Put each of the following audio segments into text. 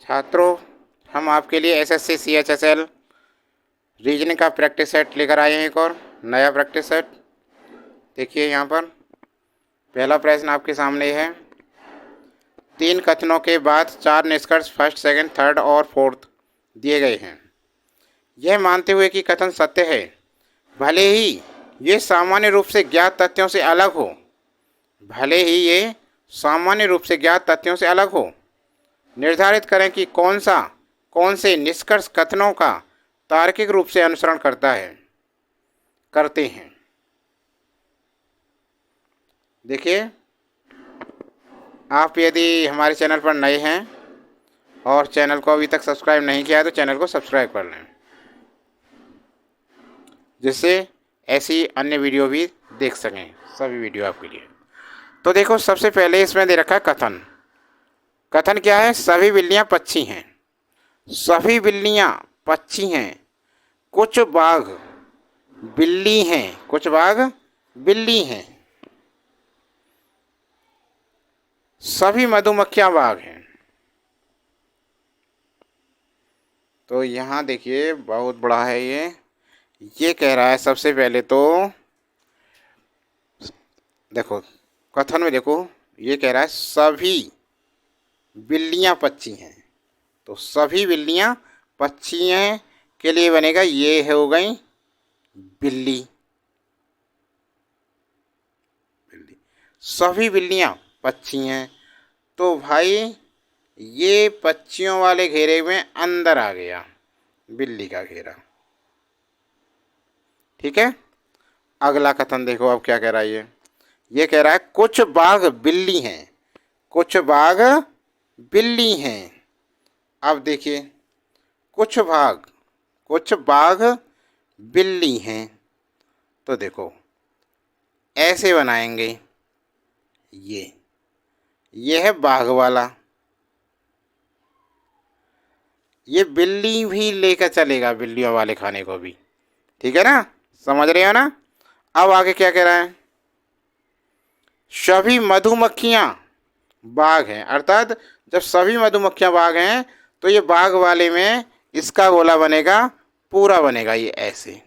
छात्रों, हम आपके लिए एसएससी सीएचएसएल रीजनिंग का प्रैक्टिस सेट लेकर आए हैं। एक और नया प्रैक्टिस सेट। देखिए यहाँ पर पहला प्रश्न आपके सामने है। 3 कथनों के बाद 4 निष्कर्ष फर्स्ट, सेकंड, थर्ड और फोर्थ दिए गए हैं। यह मानते हुए कि कथन सत्य है, भले ही ये सामान्य रूप से ज्ञात तथ्यों से अलग हो, भले ही ये सामान्य रूप से ज्ञात तथ्यों से अलग हो, निर्धारित करें कि कौन से निष्कर्ष कथनों का तार्किक रूप से अनुसरण करते हैं। देखिए, आप यदि हमारे चैनल पर नए हैं और चैनल को अभी तक सब्सक्राइब नहीं किया है तो चैनल को सब्सक्राइब कर लें, जिससे ऐसी अन्य वीडियो भी देख सकें, सभी वीडियो आपके लिए। तो देखो, सबसे पहले इसमें दे रखा है कथन। कथन क्या है? सभी बिल्लियां पक्षी हैं। सभी बिल्लियां पक्षी हैं। कुछ बाघ बिल्ली हैं। कुछ बाघ बिल्ली हैं। सभी मधुमक्खियां बाघ हैं। तो यहाँ देखिए, बहुत बड़ा है ये कह रहा है। सबसे पहले तो देखो, कथन में देखो, ये कह रहा है सभी बिल्लियां पक्षी हैं। तो सभी बिल्लियां पक्षी हैं के लिए बनेगा, ये हो गई बिल्ली। सभी बिल्लियां पक्षी हैं, तो भाई ये पक्षियों वाले घेरे में अंदर आ गया बिल्ली का घेरा। ठीक है। अगला कथन देखो अब क्या कह रहा है। ये कह रहा है कुछ बाघ बिल्ली हैं। कुछ बाघ बिल्ली हैं। अब देखिए, कुछ बाघ बिल्ली हैं। तो देखो, ऐसे बनाएंगे। ये है बाघ वाला। ये बिल्ली भी लेकर चलेगा, बिल्लियों वाले खाने को भी। ठीक है ना, समझ रहे हो ना। अब आगे क्या कह रहा है? सभी मधुमक्खियां बाघ हैं। अर्थात जब सभी मधुमक्खियां बाघ हैं तो ये बाघ वाले में इसका गोला बनेगा, पूरा बनेगा। ये ऐसे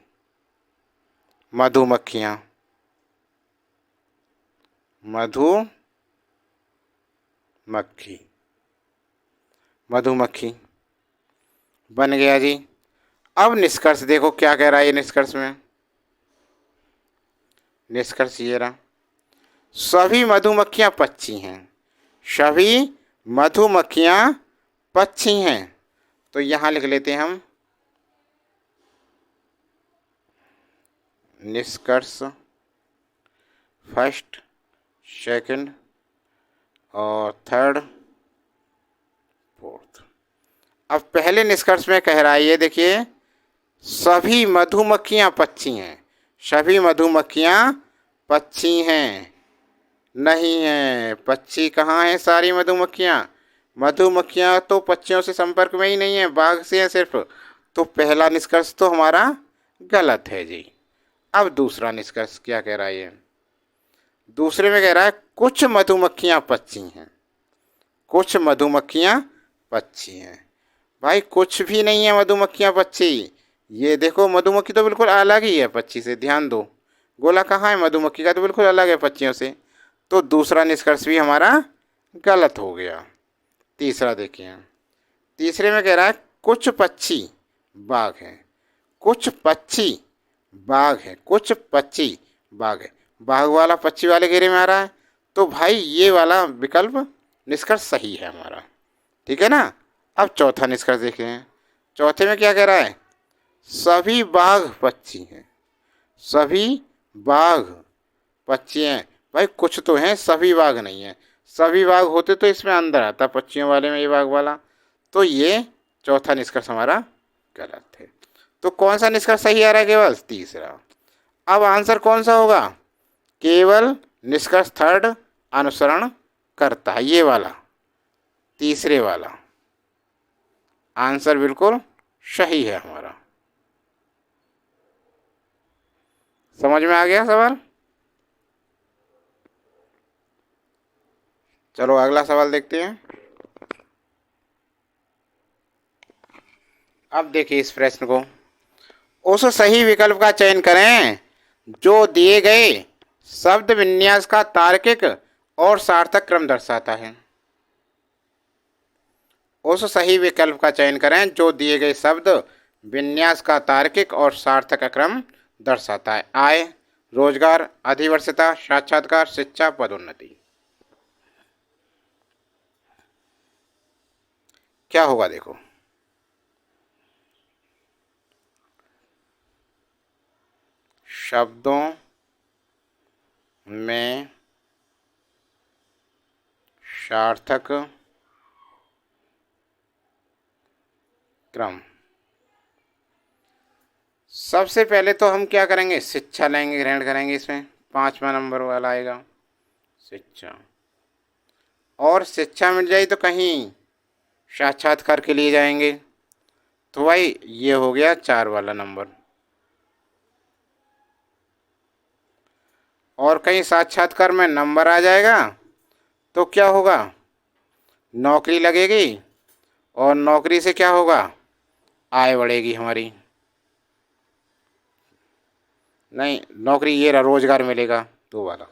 मधुमक्खियां, मधुमक्खी बन गया जी। अब निष्कर्ष देखो क्या कह रहा है। ये निष्कर्ष में निष्कर्ष ये रहा, सभी मधुमक्खियां पक्षी हैं। सभी मधुमक्खियां पक्षी हैं। तो यहां लिख लेते हैं हम निष्कर्ष फर्स्ट, सेकंड और थर्ड, फोर्थ। अब पहले निष्कर्ष में कह रहा है, ये देखिए, सभी मधुमक्खियां पक्षी हैं। सभी मधुमक्खियां पक्षी हैं। नहीं है, पक्षी कहाँ है? सारी मधुमक्खियां तो पक्षियों से संपर्क में ही नहीं है, बाघ से है सिर्फ। तो पहला निष्कर्ष तो हमारा गलत है जी। अब दूसरा निष्कर्ष क्या कह रहा है? दूसरे में कह रहा है कुछ मधुमक्खियां पक्षी हैं। कुछ मधुमक्खियां पक्षी हैं। भाई कुछ भी नहीं है मधुमक्खियां पक्षी। ये देखो, मधुमक्खी तो बिल्कुल अलग ही है पक्षी से। ध्यान दो, गोला कहाँ है? मधुमक्खी का तो बिल्कुल अलग है पक्षियों से। तो दूसरा निष्कर्ष भी हमारा गलत हो गया। तीसरा देखिए, तीसरे में कह रहा है कुछ पक्षी बाघ हैं। कुछ पक्षी बाघ है। कुछ पक्षी बाघ है। बाघ वाला पक्षी वाले घेरे में आ रहा है। तो भाई ये वाला विकल्प निष्कर्ष सही है हमारा। ठीक है ना। अब चौथा निष्कर्ष देख रहे हैं। चौथे में क्या कह रहा है? सभी बाघ पक्षी हैं। सभी बाघ पक्षी हैं। भाई कुछ तो हैं, सभी बाघ नहीं है। सभी बाघ होते तो इसमें अंदर आता, पक्षियों वाले में ये बाघ वाला। तो ये चौथा निष्कर्ष हमारा गलत है। तो कौन सा निष्कर्ष सही आ रहा है? केवल तीसरा। अब आंसर कौन सा होगा? केवल निष्कर्ष थर्ड अनुसरण करता है, ये वाला, तीसरे वाला आंसर बिल्कुल सही है हमारा। समझ में आ गया सवाल? चलो अगला सवाल देखते हैं। अब देखिए इस प्रश्न को, उस सही विकल्प का चयन करें जो दिए गए शब्द विन्यास का तार्किक और सार्थक क्रम दर्शाता है। उस सही विकल्प का चयन करें जो दिए गए शब्द विन्यास का तार्किक और सार्थक क्रम दर्शाता है। आय, रोजगार, अधिवर्षता, साक्षात्कार, शिक्षा, पदोन्नति। क्या होगा देखो, शब्दों में सार्थक क्रम। सबसे पहले तो हम क्या करेंगे, शिक्षा लेंगे, ग्रहण करेंगे। इसमें 5वां नंबर वाला आएगा शिक्षा, और शिक्षा मिल जाए तो कहीं साक्षात्कार के लिए जाएंगे, तो भाई ये हो गया 4 वाला नंबर। और कहीं साक्षात्कार में नंबर आ जाएगा तो क्या होगा, नौकरी लगेगी, और नौकरी से क्या होगा, आय बढ़ेगी हमारी। नहीं, नौकरी, ये रहा, रोजगार मिलेगा, 2 वाला।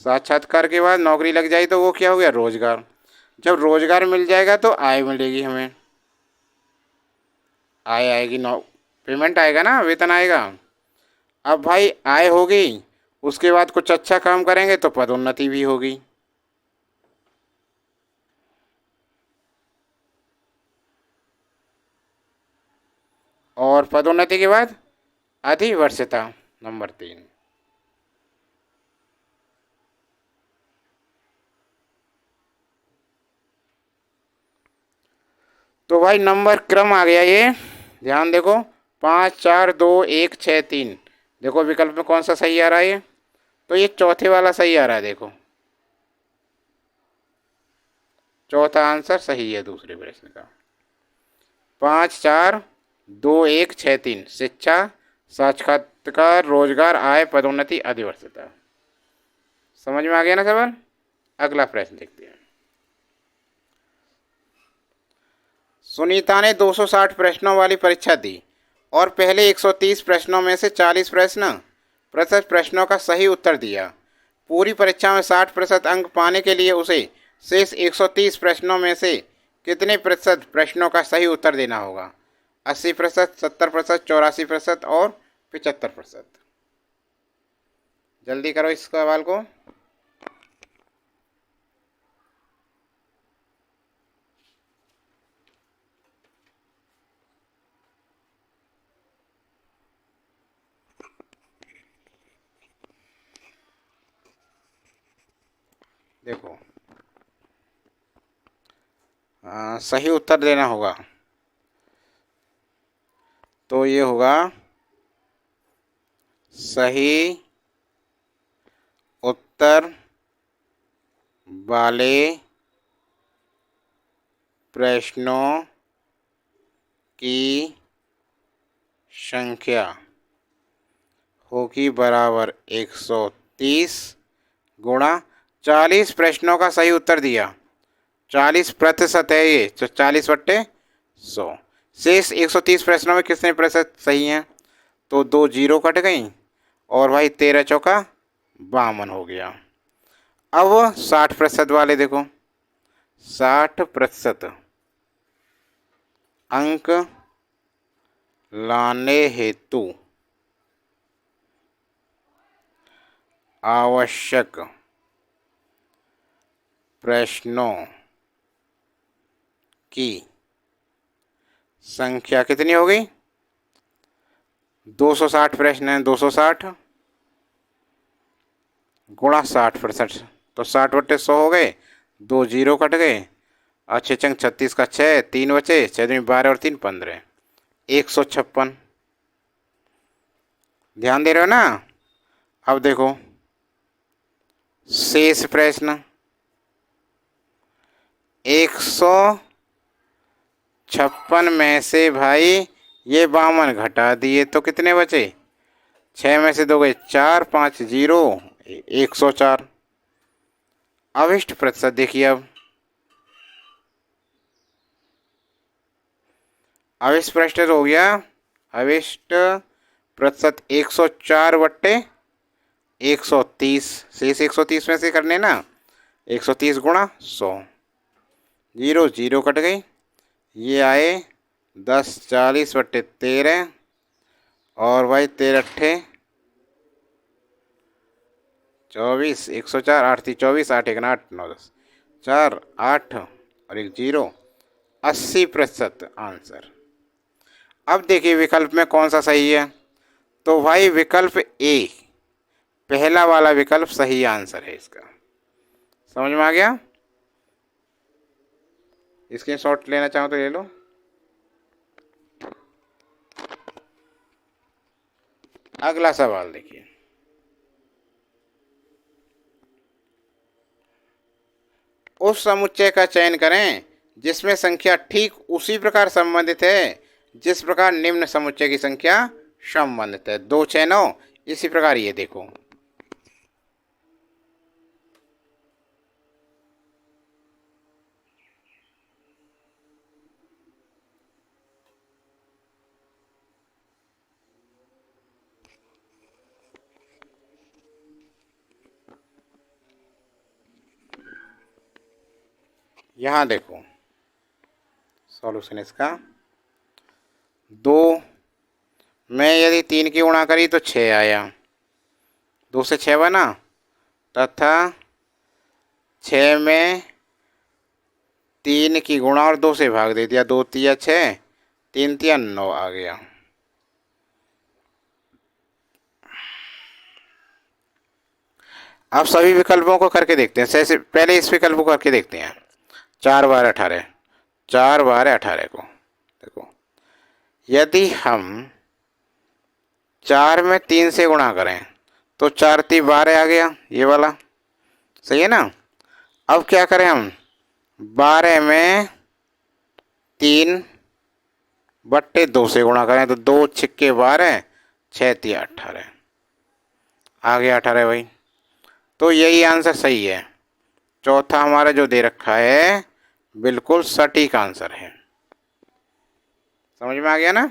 साक्षात्कार के बाद नौकरी लग जाए तो वो क्या हो गया, रोजगार। जब रोजगार मिल जाएगा तो आय मिलेगी हमें, आय आएगी, पेमेंट आएगा ना, वेतन आएगा। अब भाई आय होगी, उसके बाद कुछ अच्छा काम करेंगे तो पदोन्नति भी होगी। और पदोन्नति के बाद अधिवर्षता, नंबर 3। तो भाई नंबर क्रम आ गया ये, ध्यान देखो, 5 4 2 1 6 3। देखो विकल्प में कौन सा सही आ रहा है ये, तो ये चौथे वाला सही आ रहा है। देखो चौथा आंसर सही है दूसरे प्रश्न का। 5 4 2 1 6 3, शिक्षा, साक्षात्कार, रोजगार, आय, पदोन्नति, अधिवर्षता। समझ में आ गया ना सवाल। अगला प्रश्न देखते हैं। सुनीता ने 260 प्रश्नों वाली परीक्षा दी और पहले 130 प्रश्नों में से 40 प्रतिशत प्रश्नों का सही उत्तर दिया। पूरी परीक्षा में 60% अंक पाने के लिए उसे शेष 130 प्रश्नों में से कितने प्रतिशत प्रश्नों का सही उत्तर देना होगा? 80%, 70%, 84% और 75%। जल्दी करो इस सवाल को। देखो सही उत्तर देना होगा, तो ये होगा सही उत्तर वाले प्रश्नों की संख्या होगी बराबर 130 गुणा 40 प्रश्नों का सही उत्तर दिया। 40% है ये, तो 40/100। शेष 130 प्रश्नों में कितने प्रतिशत सही हैं? तो 2 जीरो कट गई, और भाई 13 चौका 52 हो गया। अब 60% वाले देखो, 60% अंक लाने हेतु आवश्यक प्रश्नों की संख्या कितनी हो गई? 260 प्रश्न हैं, 260 गुणा 60%, तो 60/100 हो गए, 2 जीरो कट गए, और 6 चंग 36 का 6, 3 बचे, 6 दूनी 12 और 3 15, 156। ध्यान दे रहे हो ना। अब देखो शेष प्रश्न, 156 में से भाई ये 52 घटा दिए तो कितने बचे? 6 में से 2 गए 4, 5 जीरो, 104। अभिष्ट प्रतिशत देखिए अब, अविष्ट प्रतिशत हो गया, अविष्ट प्रतिशत 104 बट्टे 130, शेष 130 में से करने ना, 130 गुणा 100, 0 0 कट गई, ये आए 10 40 बट्टे 13, और भाई 13 अट्ठे 24, 104, 8 थी 24, 8 1 8 9 10 4 8 और एक 0, 80% आंसर। अब देखिए विकल्प में कौन सा सही है, तो भाई विकल्प ए, पहला वाला विकल्प सही आंसर है इसका। समझ में आ गया? इसके शॉट लेना चाहो तो ले लो। अगला सवाल देखिए, उस समुच्चय का चयन करें जिसमें संख्या ठीक उसी प्रकार संबंधित है जिस प्रकार निम्न समुच्चय की संख्या संबंधित है। दो चयनों, इसी प्रकार ये देखो, यहाँ देखो सॉल्यूशन इसका, 2 में यदि 3 की गुणा करी तो 6 आया, 2 से 6 बना, तथा 6 में 3 की गुणा और 2 से भाग दे दिया, 2 तिया 6, 3 तिया 9 आ गया। अब सभी विकल्पों को करके देखते हैं। जैसे पहले इस विकल्प को करके देखते हैं, 4 बार 18, 4 बार 18 को देखो, यदि हम 4 में 3 से गुणा करें तो 4 × 3 = 12 आ गया, ये वाला सही है ना। अब क्या करें हम, 12 में 3 बट्टे 2 से गुणा करें तो 2 × 6 = 12, 6 × 3 = 18 आ गया 18 भाई। तो यही आंसर सही है, चौथा हमारा जो दे रखा है बिल्कुल सटीक आंसर है। समझ में आ गया ना।